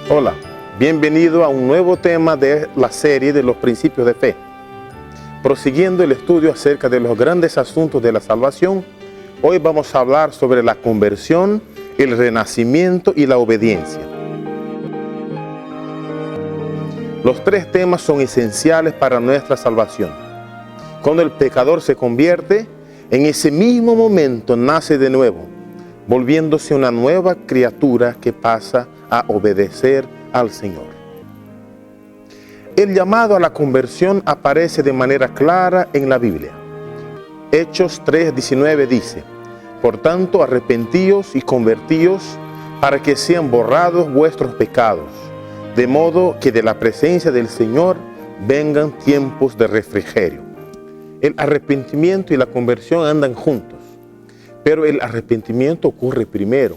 Hola, bienvenido a un nuevo tema de la serie de los principios de fe. Prosiguiendo el estudio acerca de los grandes asuntos de la salvación, hoy vamos a hablar sobre la conversión, el renacimiento y la obediencia. Los tres temas son esenciales para nuestra salvación. Cuando el pecador se convierte, en ese mismo momento nace de nuevo, volviéndose una nueva criatura que pasa a obedecer al Señor. El llamado a la conversión aparece de manera clara en la Biblia. Hechos 3:19 dice: por tanto, arrepentíos y convertíos para que sean borrados vuestros pecados, de modo que de la presencia del Señor vengan tiempos de refrigerio. El arrepentimiento y la conversión andan juntos, pero el arrepentimiento ocurre primero.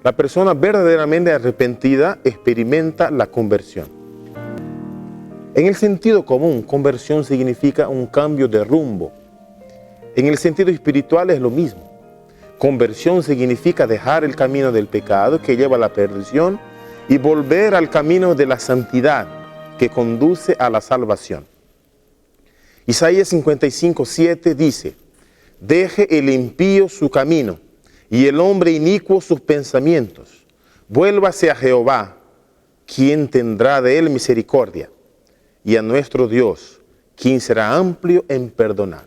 La persona verdaderamente arrepentida experimenta la conversión. En el sentido común, conversión significa un cambio de rumbo. En el sentido espiritual es lo mismo. Conversión significa dejar el camino del pecado que lleva a la perdición y volver al camino de la santidad que conduce a la salvación. Isaías 55:7 dice: deje el impío su camino y el hombre inicuo sus pensamientos. Vuélvase a Jehová, quien tendrá de él misericordia, y a nuestro Dios, quien será amplio en perdonar.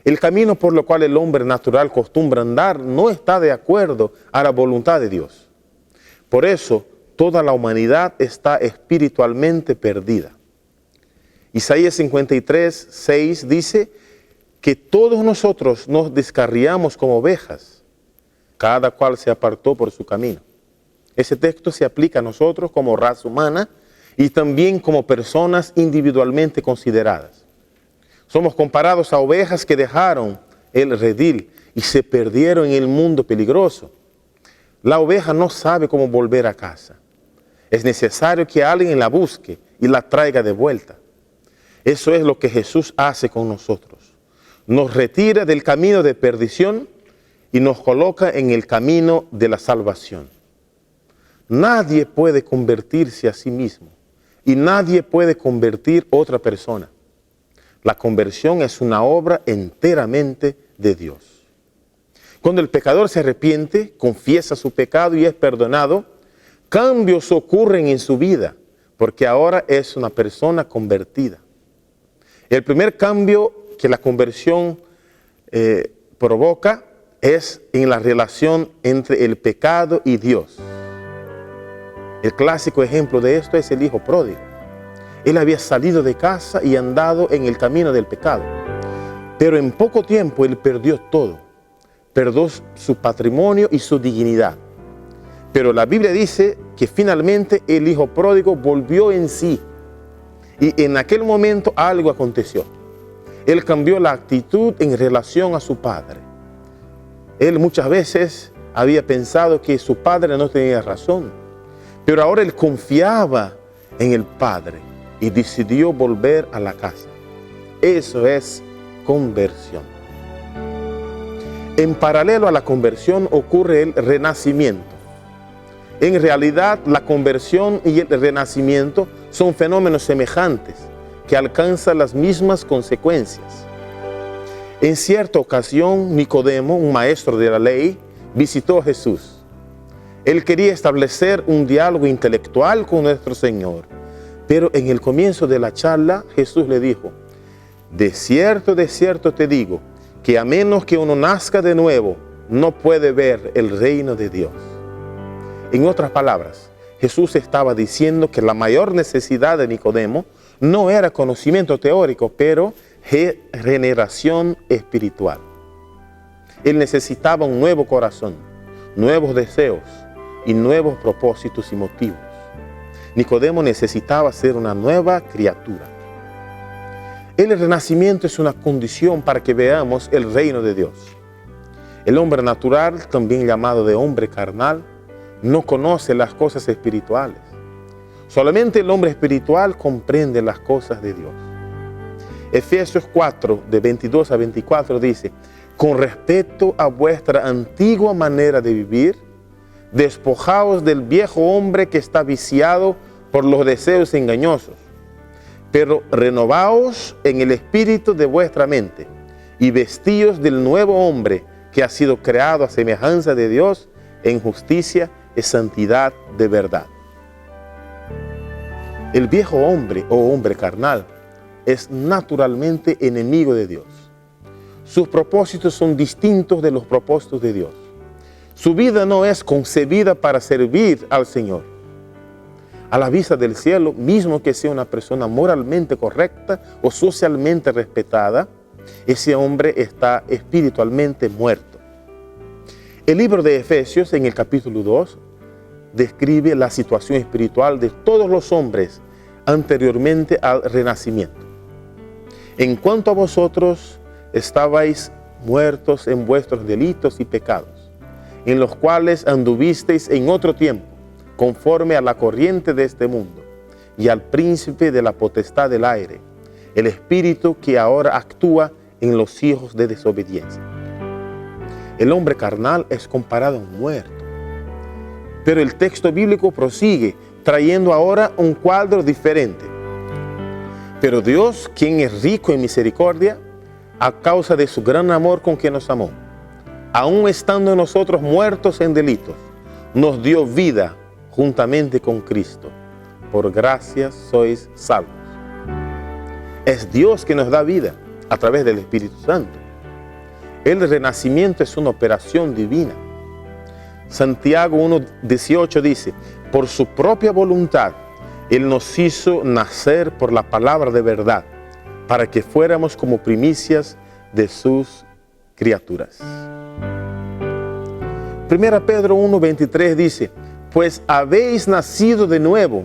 El camino por lo cual el hombre natural acostumbra andar no está de acuerdo a la voluntad de Dios. Por eso, toda la humanidad está espiritualmente perdida. Isaías 53:6 dice que todos nosotros nos descarriamos como ovejas, cada cual se apartó por su camino. Ese texto se aplica a nosotros como raza humana y también como personas individualmente consideradas. Somos comparados a ovejas que dejaron el redil y se perdieron en el mundo peligroso. La oveja no sabe cómo volver a casa. Es necesario que alguien la busque y la traiga de vuelta. Eso es lo que Jesús hace con nosotros. Nos retira del camino de perdición y nos coloca en el camino de la salvación. Nadie puede convertirse a sí mismo y nadie puede convertir a otra persona. La conversión es una obra enteramente de Dios. Cuando el pecador se arrepiente, confiesa su pecado y es perdonado, cambios ocurren en su vida, porque ahora es una persona convertida. El primer cambio que la conversión provoca es en la relación entre el pecado y Dios. El clásico ejemplo de esto es el hijo pródigo. Él había salido de casa y andado en el camino del pecado. Pero en poco tiempo él perdió todo. Perdió su patrimonio y su dignidad. Pero la Biblia dice que finalmente el hijo pródigo volvió en sí. Y en aquel momento algo aconteció. Él cambió la actitud en relación a su padre. Él muchas veces había pensado que su padre no tenía razón, pero ahora él confiaba en el Padre y decidió volver a la casa. Eso es conversión. En paralelo a la conversión ocurre el renacimiento. En realidad, la conversión y el renacimiento son fenómenos semejantes que alcanzan las mismas consecuencias. En cierta ocasión, Nicodemo, un maestro de la ley, visitó a Jesús. Él quería establecer un diálogo intelectual con nuestro Señor, pero en el comienzo de la charla, Jesús le dijo: de cierto te digo, que a menos que uno nazca de nuevo, no puede ver el reino de Dios. En otras palabras, Jesús estaba diciendo que la mayor necesidad de Nicodemo no era conocimiento teórico, pero regeneración espiritual. Él necesitaba un nuevo corazón, nuevos deseos y nuevos propósitos y motivos. Nicodemo necesitaba ser una nueva criatura. El renacimiento es una condición para que veamos el reino de Dios. El hombre natural, también llamado de hombre carnal, no conoce las cosas espirituales. Solamente el hombre espiritual comprende las cosas de Dios. Efesios 4, de 22 a 24 dice: con respecto a vuestra antigua manera de vivir, despojaos del viejo hombre que está viciado por los deseos engañosos, pero renovaos en el espíritu de vuestra mente y vestíos del nuevo hombre que ha sido creado a semejanza de Dios en justicia y santidad de verdad. El viejo hombre o hombre carnal es naturalmente enemigo de Dios. Sus propósitos son distintos de los propósitos de Dios. Su vida no es concebida para servir al Señor. A la vista del cielo, mismo que sea una persona moralmente correcta o socialmente respetada, ese hombre está espiritualmente muerto. El libro de Efesios, en el capítulo 2, describe la situación espiritual de todos los hombres anteriormente al renacimiento. En cuanto a vosotros, estabais muertos en vuestros delitos y pecados, en los cuales anduvisteis en otro tiempo, conforme a la corriente de este mundo, y al príncipe de la potestad del aire, el espíritu que ahora actúa en los hijos de desobediencia. El hombre carnal es comparado a un muerto. Pero el texto bíblico prosigue, trayendo ahora un cuadro diferente. Pero Dios, quien es rico en misericordia, a causa de su gran amor con que nos amó, aun estando nosotros muertos en delitos, nos dio vida juntamente con Cristo. Por gracia sois salvos. Es Dios que nos da vida a través del Espíritu Santo. El renacimiento es una operación divina. Santiago 1:18 dice, por su propia voluntad, Él nos hizo nacer por la palabra de verdad, para que fuéramos como primicias de sus criaturas. 1 Pedro 1:23 dice, pues habéis nacido de nuevo,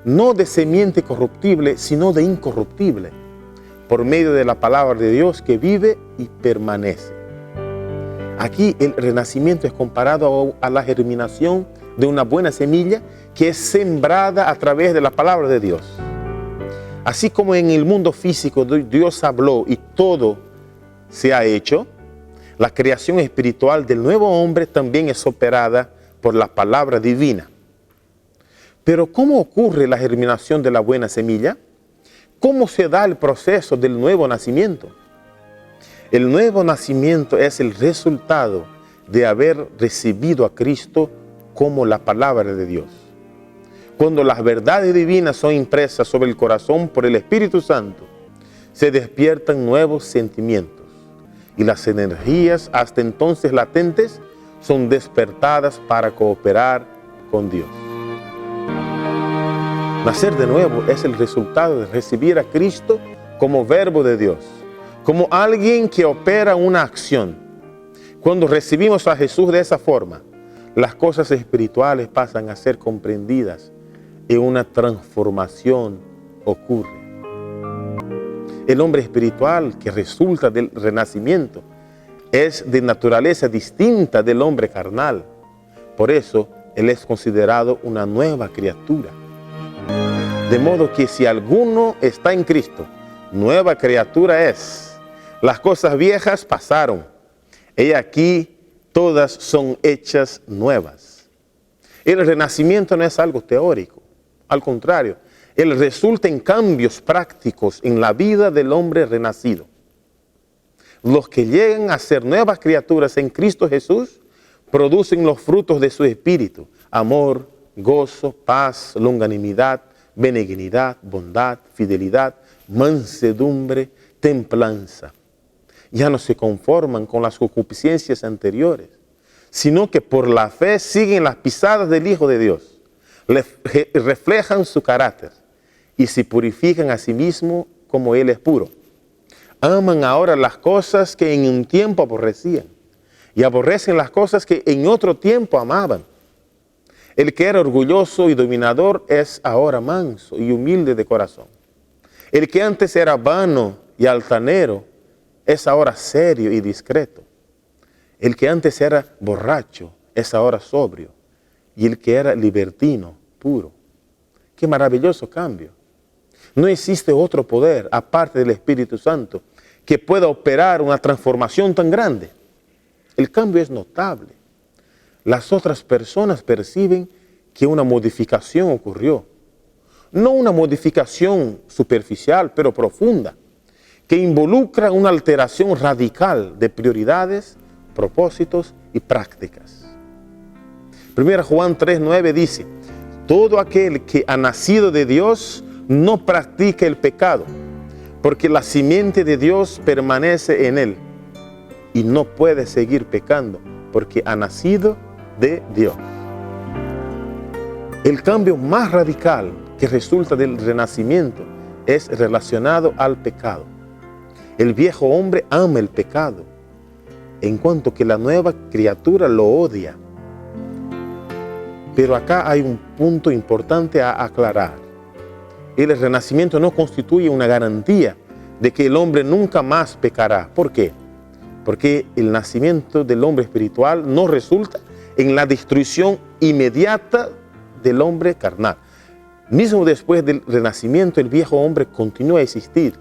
no de simiente corruptible, sino de incorruptible, por medio de la palabra de Dios que vive y permanece. Aquí el renacimiento es comparado a la germinación de una buena semilla que es sembrada a través de la palabra de Dios. Así como en el mundo físico Dios habló y todo se ha hecho, la creación espiritual del nuevo hombre también es operada por la palabra divina. Pero ¿cómo ocurre la germinación de la buena semilla? ¿Cómo se da el proceso del nuevo nacimiento? El nuevo nacimiento es el resultado de haber recibido a Cristo como la palabra de Dios. Cuando las verdades divinas son impresas sobre el corazón por el Espíritu Santo, se despiertan nuevos sentimientos y las energías hasta entonces latentes son despertadas para cooperar con Dios. Nacer de nuevo es el resultado de recibir a Cristo como verbo de Dios, como alguien que opera una acción. Cuando recibimos a Jesús de esa forma, las cosas espirituales pasan a ser comprendidas y una transformación ocurre. El hombre espiritual que resulta del renacimiento es de naturaleza distinta del hombre carnal. Por eso, él es considerado una nueva criatura. De modo que si alguno está en Cristo, nueva criatura es. Las cosas viejas pasaron. He aquí, todas son hechas nuevas. El renacimiento no es algo teórico. Al contrario, él resulta en cambios prácticos en la vida del hombre renacido. Los que llegan a ser nuevas criaturas en Cristo Jesús producen los frutos de su espíritu: amor, gozo, paz, longanimidad, benignidad, bondad, fidelidad, mansedumbre, templanza. Ya no se conforman con las concupiscencias anteriores, sino que por la fe siguen las pisadas del Hijo de Dios, reflejan su carácter y se purifican a sí mismos como Él es puro. Aman ahora las cosas que en un tiempo aborrecían y aborrecen las cosas que en otro tiempo amaban. El que era orgulloso y dominador es ahora manso y humilde de corazón. El que antes era vano y altanero es ahora serio y discreto. El que antes era borracho es ahora sobrio. Y el que era libertino, puro. Qué maravilloso cambio. No existe otro poder, aparte del Espíritu Santo, que pueda operar una transformación tan grande. El cambio es notable. las otras personas perciben que una modificación ocurrió. No una modificación superficial, pero profunda, que involucra una alteración radical de prioridades, propósitos y prácticas. 1 Juan 3:9 dice: todo aquel que ha nacido de Dios no practica el pecado, porque la simiente de Dios permanece en él y no puede seguir pecando porque ha nacido de Dios. El cambio más radical que resulta del renacimiento es relacionado al pecado. El viejo hombre ama el pecado, en cuanto que la nueva criatura lo odia. Pero acá hay un punto importante a aclarar. El renacimiento no constituye una garantía de que el hombre nunca más pecará. ¿Por qué? Porque el nacimiento del hombre espiritual no resulta en la destrucción inmediata del hombre carnal. Mismo después del renacimiento, el viejo hombre continúa a existir,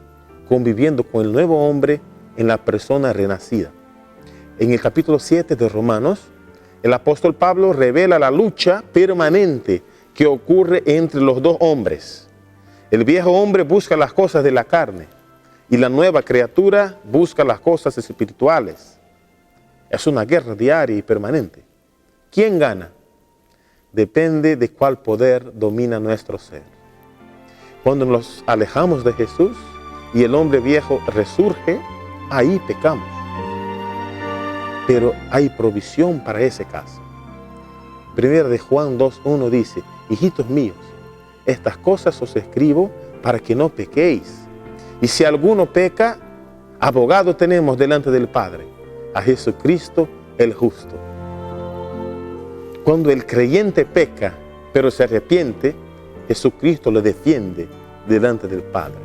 conviviendo con el nuevo hombre en la persona renacida. En el capítulo 7 de Romanos, el apóstol Pablo revela la lucha permanente que ocurre entre los dos hombres. El viejo hombre busca las cosas de la carne y la nueva criatura busca las cosas espirituales. Es una guerra diaria y permanente. ¿Quién gana? Depende de cuál poder domina nuestro ser. Cuando nos alejamos de Jesús y el hombre viejo resurge, ahí pecamos. Pero hay provisión para ese caso. 1 de Juan 2:1 dice: hijitos míos, estas cosas os escribo para que no pequéis. Y si alguno peca, abogado tenemos delante del Padre, a Jesucristo el justo. Cuando el creyente peca, pero se arrepiente, Jesucristo lo defiende delante del Padre.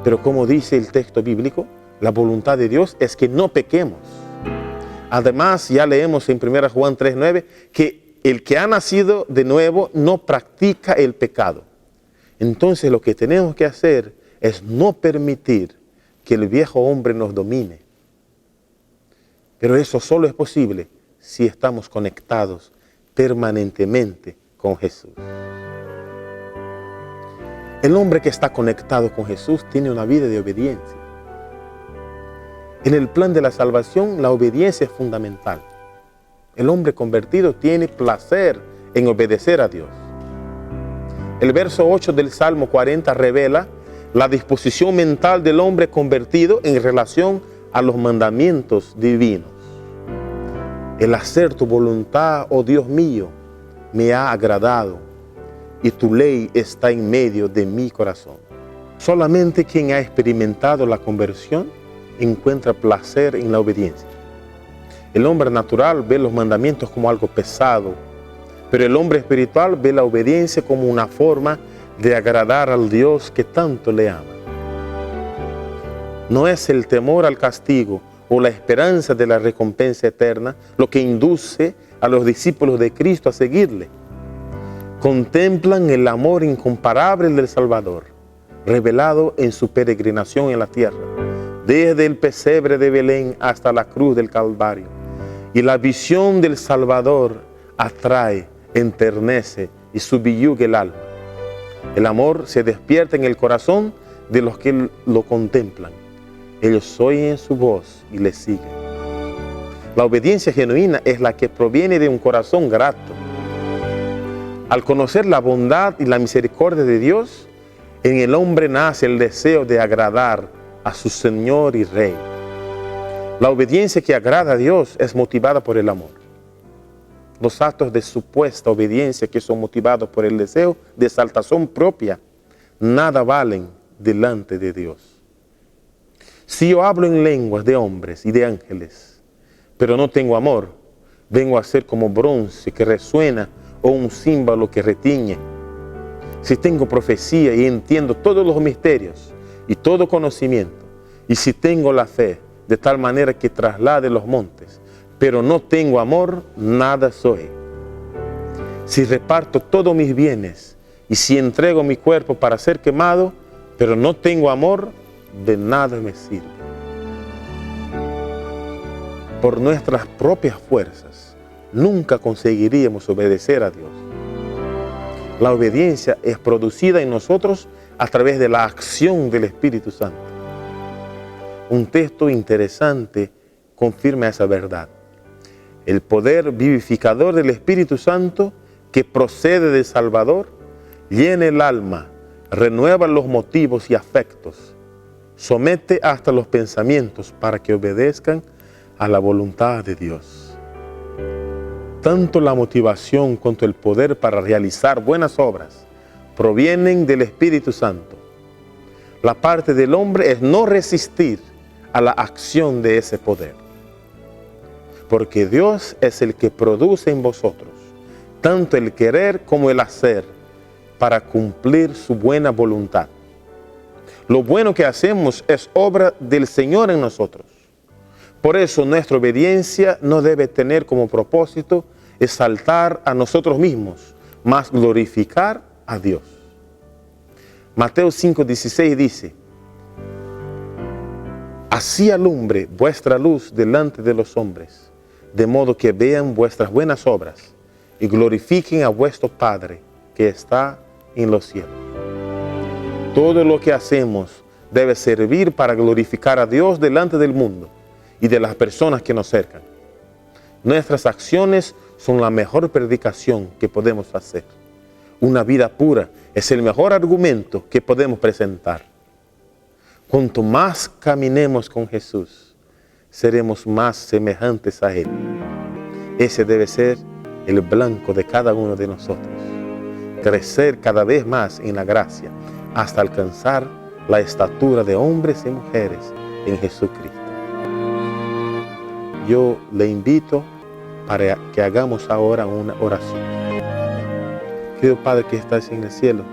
Pero como dice el texto bíblico, la voluntad de Dios es que no pequemos. Además, ya leemos en 1 Juan 3:9 que el que ha nacido de nuevo no practica el pecado. Entonces lo que tenemos que hacer es no permitir que el viejo hombre nos domine. Pero eso solo es posible si estamos conectados permanentemente con Jesús. El hombre que está conectado con Jesús tiene una vida de obediencia. En el plan de la salvación, la obediencia es fundamental. El hombre convertido tiene placer en obedecer a Dios. El verso 8 del Salmo 40 revela la disposición mental del hombre convertido en relación a los mandamientos divinos. El hacer tu voluntad, oh Dios mío, me ha agradado, y tu ley está en medio de mi corazón. Solamente quien ha experimentado la conversión encuentra placer en la obediencia. El hombre natural ve los mandamientos como algo pesado, pero el hombre espiritual ve la obediencia como una forma de agradar al Dios que tanto le ama. No es el temor al castigo o la esperanza de la recompensa eterna lo que induce a los discípulos de Cristo a seguirle. Contemplan el amor incomparable del Salvador, revelado en su peregrinación en la tierra, desde el pesebre de Belén hasta la cruz del Calvario. Y la visión del Salvador atrae, enternece y subyuga el alma. El amor se despierta en el corazón de los que lo contemplan. Ellos oyen su voz y le siguen. La obediencia genuina es la que proviene de un corazón grato. Al conocer la bondad y la misericordia de Dios, en el hombre nace el deseo de agradar a su Señor y Rey. La obediencia que agrada a Dios es motivada por el amor. Los actos de supuesta obediencia que son motivados por el deseo de exaltación propia, nada valen delante de Dios. Si yo hablo en lenguas de hombres y de ángeles, pero no tengo amor, vengo a ser como bronce que resuena o un címbalo que retiñe. Si tengo profecía y entiendo todos los misterios y todo conocimiento, y si tengo la fe de tal manera que traslade los montes, pero no tengo amor, nada soy. Si reparto todos mis bienes y si entrego mi cuerpo para ser quemado, pero no tengo amor, de nada me sirve. por nuestras propias fuerzas, nunca conseguiríamos obedecer a Dios. La obediencia es producida en nosotros a través de la acción del Espíritu Santo. Un texto interesante confirma esa verdad. El poder vivificador del Espíritu Santo, que procede del Salvador, llena el alma, renueva los motivos y afectos, somete hasta los pensamientos para que obedezcan a la voluntad de Dios. Tanto la motivación cuanto el poder para realizar buenas obras provienen del Espíritu Santo. La parte del hombre es no resistir a la acción de ese poder, porque Dios es el que produce en vosotros tanto el querer como el hacer para cumplir su buena voluntad. Lo bueno que hacemos es obra del Señor en nosotros. Por eso nuestra obediencia no debe tener como propósito exaltar a nosotros mismos, mas glorificar a Dios. Mateo 5:16 dice: así alumbre vuestra luz delante de los hombres, de modo que vean vuestras buenas obras y glorifiquen a vuestro Padre que está en los cielos. Todo lo que hacemos debe servir para glorificar a Dios delante del mundo y de las personas que nos cercan. Nuestras acciones son la mejor predicación que podemos hacer. Una vida pura es el mejor argumento que podemos presentar. Cuanto más caminemos con Jesús, seremos más semejantes a Él. Ese debe ser el blanco de cada uno de nosotros. Crecer cada vez más en la gracia hasta alcanzar la estatura de hombres y mujeres en Jesucristo. Yo le invito para que hagamos ahora una oración. Querido Padre que estás en el cielo,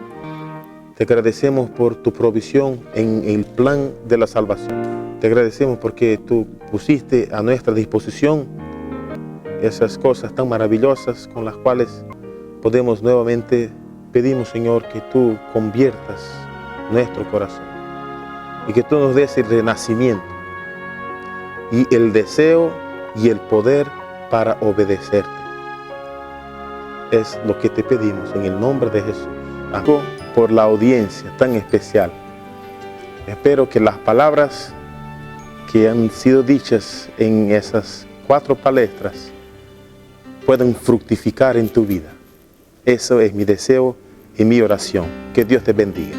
te agradecemos por tu provisión en el plan de la salvación. Te agradecemos porque tú pusiste a nuestra disposición esas cosas tan maravillosas con las cuales podemos nuevamente pedimos, Señor, que tú conviertas nuestro corazón y que tú nos des el renacimiento y el deseo y el poder para obedecerte. Es lo que te pedimos en el nombre de Jesús. Amén. Por la audiencia tan especial. Espero que las palabras que han sido dichas en esas 4 palestras puedan fructificar en tu vida. Eso es mi deseo y mi oración. Que Dios te bendiga.